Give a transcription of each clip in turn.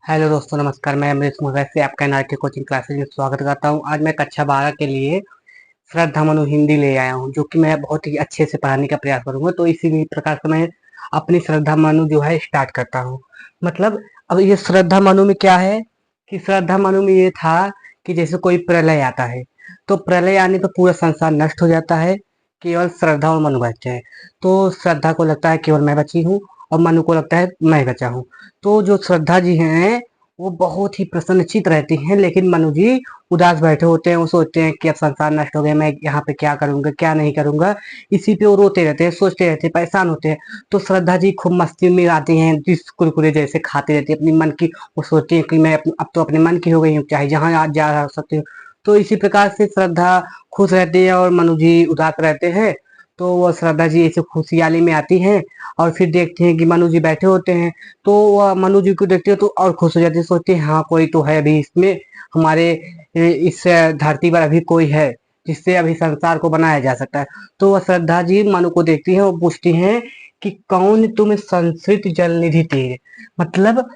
Hello दोस्तों, नमस्कार। मैं अमरीश मुगल से आपका एनआरके कोचिंग क्लासेज में स्वागत करता हूं। आज मैं कक्षा 12 के लिए श्रद्धा मनु हिंदी ले आया हूं, जो कि मैं बहुत ही अच्छे से पढ़ाने का प्रयास करूंगा। तो इसी प्रकार से मैं अपनी श्रद्धा मनु जो है स्टार्ट करता हूं। मतलब अब ये श्रद्धा मनु में क्या है कि श्रद्धा मनु में ये था कि जैसे कोई प्रलय आता है, तो प्रलय आने पर पूरा संसार नष्ट हो जाता है, केवल श्रद्धा और मनु बचते हैं। तो श्रद्धा को लगता है केवल मैं बची हूँ, और मनु को लगता है मैं बचा हूँ। तो जो श्रद्धा जी हैं वो बहुत ही प्रसन्नचित रहती हैं, लेकिन मनु जी उदास बैठे होते हैं। वो सोचते हैं कि अब संसार नष्ट हो गया, मैं यहाँ पे क्या करूंगा क्या नहीं करूंगा। इसी पे वो रोते रहते हैं, सोचते रहते हैं, परेशान होते हैं। तो श्रद्धा जी खूब मस्ती में आती हैं, जिस कुरकुरे जैसे खाते रहती है अपनी मन की। वो सोचती है कि मैं अब तो अपने मन की हो गई हूँ, चाहे जहाँ आज जा सकती हूँ। तो इसी प्रकार से श्रद्धा खुश रहती है और मनु जी उदास रहते हैं। तो वो श्रद्धा जी ऐसे खुशहाली में आती हैं और फिर देखते हैं कि मनु जी बैठे होते हैं। तो वह मनु जी को देखते हो तो और खुश हो जाती है, सोचती है हाँ कोई तो है अभी इसमें, हमारे इस धरती पर अभी कोई है जिससे अभी संसार को बनाया जा सकता है। तो वह श्रद्धा जी मनु को देखती हैं और पूछती हैं कि कौन तुम संस्कृत जल निधि तीर। मतलब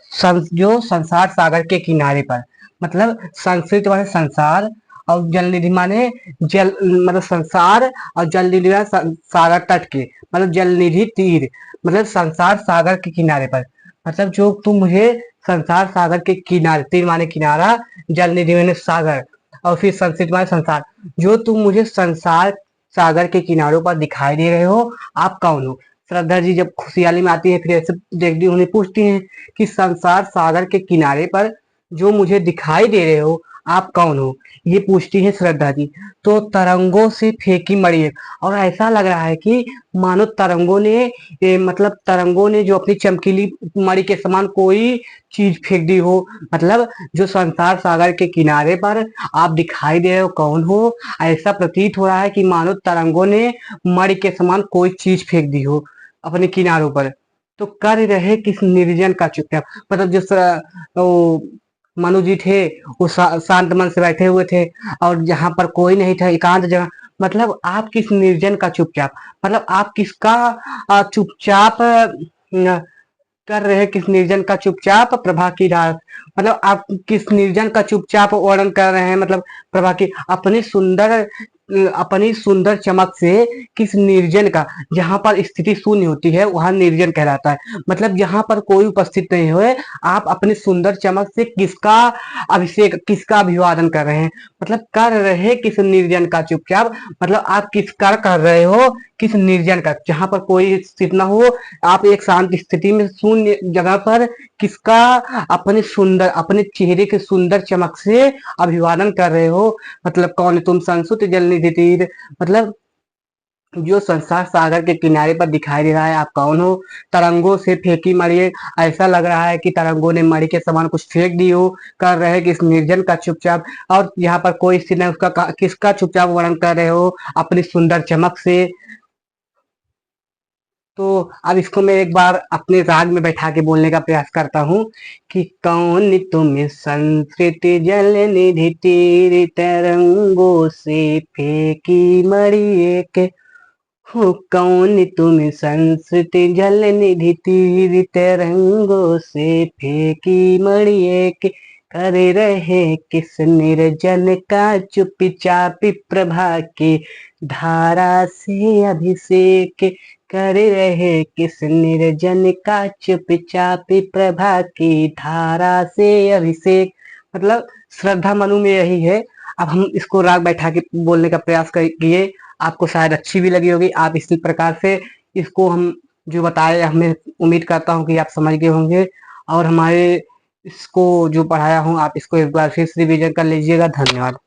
जो संसार सागर के किनारे पर, मतलब संस्कृत माने संसार, और जल निधि माने जल, मतलब संसार, और जल निधि माने सागर तट के, मतलब जल निधि तीर, मतलब संसार सागर के किनारे पर। मतलब जो तुम मुझे संसार सागर के किनारे, तीर माने किनारा, जल निधि माने सागर, और फिर संस्कृत माने संसार, जो तुम मुझे संसार सागर के किनारों पर दिखाई दे रहे हो, आप कौन हो। श्रद्धा जी जब खुशहाली में आती है फिर ऐसे देखती उन्हें पूछती हैं कि संसार सागर के किनारे पर जो मुझे दिखाई दे रहे हो, आप कौन हो, ये पूछती है श्रद्धा जी। तो तरंगों से फेंकी मड़ी है, और ऐसा लग रहा है कि मानो तरंगों ने मतलब तरंगों ने जो अपनी चमकीली मणि के समान कोई चीज फेंक दी हो। मतलब जो संसार सागर के किनारे पर आप दिखाई दे रहे हो, कौन हो, ऐसा प्रतीत हो रहा है कि मानो तरंगों ने मणि के समान कोई चीज फेंक दी हो अपने किनारों पर। तो कर रहे किस निर्जन का चुपचाप। मतलब वो मनु जी थे, वो शांत मन से बैठे हुए थे, और जहां पर कोई नहीं था, एकांत जगह। मतलब आप किस निर्जन का चुपचाप, मतलब आप किसका चुपचाप कर रहे हैं, किस निर्जन का चुपचाप प्रभा की रात। मतलब आप किस निर्जन का चुपचाप वर्णन कर रहे हैं, मतलब प्रभा की अपनी सुंदर चमक से किस निर्जन का, जहां पर स्थिति शून्य होती है वहां निर्जन कहलाता है। मतलब जहां पर कोई उपस्थित नहीं हुए, आप अपनी सुंदर चमक से किसका अभिषेक, किसका अभिवादन कर रहे हैं। मतलब कर रहे किस निर्जन का चुपचाप, मतलब आप किसका कर रहे हो, किस निर्जन का, जहां पर कोई स्थित ना हो, आप एक शांत स्थिति में शून्य जगह पर किसका अपने सुंदर, अपने चेहरे के सुंदर चमक से अभिवादन कर रहे हो। मतलब कौन तुम संसुत जल निधि तीर, मतलब जो संसार सागर के किनारे पर दिखाई दे रहा है, आप कौन हो। तरंगों से फेंकी मड़ी, ऐसा लग रहा है कि तरंगों ने मड़ी के समान कुछ फेंक दी हो। कर रहे कि इस निर्जन का चुपचाप, और यहाँ पर कोई स्थिति नहीं, उसका किसका चुपचाप वर्णन कर रहे हो अपनी सुंदर चमक से। तो अब इसको मैं एक बार अपने राग में बैठा के बोलने का प्रयास करता हूँ कि कौन तुम संस्कृति जल निधि तीर, तरंगों से फेंकी मड़ी एक हो। कौन तुम संस्कृति जल निधि तीर, तरंगों से फेंकी मड़ी एक। कर रहे किस निर्जन का चुपचाप प्रभा की धारा से अभिषेक। कर रहे किस निर्जन का चुपचाप प्रभा की धारा से अभिषेक। मतलब श्रद्धा मनु में यही है। अब हम इसको राग बैठा के बोलने का प्रयास किए, आपको शायद अच्छी भी लगी होगी। आप इसी प्रकार से इसको हम जो बताए, हमें उम्मीद करता हूँ कि आप समझ गए होंगे, और हमारे इसको जो पढ़ाया हूँ आप इसको एक बार फिर से रिवीजन कर लीजिएगा। धन्यवाद।